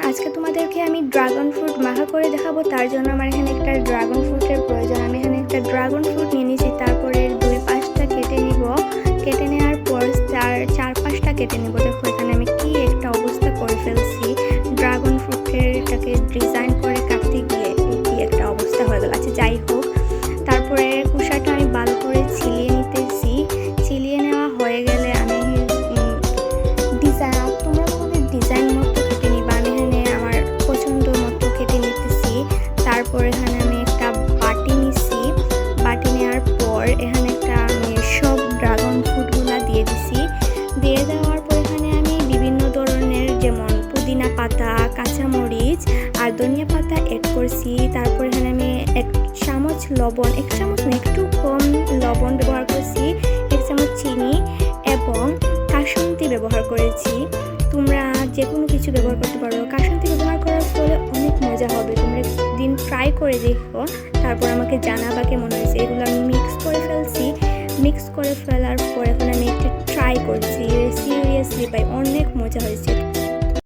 আজকে তোমাদেরকে আমি ড্রাগন ফ্রুট মাখা করে দেখাবো। তার জন্য আমার এখানে একটা ড্রাগন ফ্রুটের প্রয়োজন। আমি এখানে একটা ড্রাগন ফ্রুট নিয়ে নিয়েছি, তারপরে 2-5টা কেটে নিব। কেটে নেওয়ার পর 4-5টা কেটে নিব। দেখো এখানে আমি কি একটা অবস্থা করে ফেলছি, ড্রাগন ফ্রুটেরটাকে ডিজাইন করে কাটতে গিয়ে কি একটা অবস্থা হয়ে গেল। আচ্ছা যাই হোক, তারপরে কুসাটা আমি ভালো করে ছিলিয়ে নিতেছি। ছিলিয়ে নেওয়া হয়ে গেলে আমি তোমরা তোমাদের ডিজাইন মতো কেটে নিবা। আমি এখানে আমার পছন্দ মতো কেটে নিতেছি। তারপর এখানে আমি একটা বাটি নিছি। বাটি নেওয়ার পর এখানে একটা আমি সব ড্রাগন ফ্রুটগুলো দিয়ে দিছি। দিয়ে দেওয়ার পর এখানে আমি বিভিন্ন ধরনের যেমন পুদিনা পাতা, কাঁচামরিচ আর ধনিয়া পাতা অ্যাড করছি। তারপর এখানে আমি 1 চামচ লবণ, 1 চামচ না একটু কম লবণ ব্যবহার করছি, 1 চামচ চিনি এবং কাসুন্দি ব্যবহার করেছি। তোমরা যে কোনো কিছু ব্যবহার করতে পারো। কাসুন্দি ব্যবহার করার ফলে অনেক মজা হবে। তোমরা একদিন ট্রাই করে দেখো, তারপর আমাকে জানাবা কেমন হয়েছে। এগুলো আমি মিক্স করে ফেলছি। মিক্স করে ফেলার পর এখন আমি একটা ট্রাই করছি। সিরিয়াসলি ভাই অনেক মজা হয়েছে।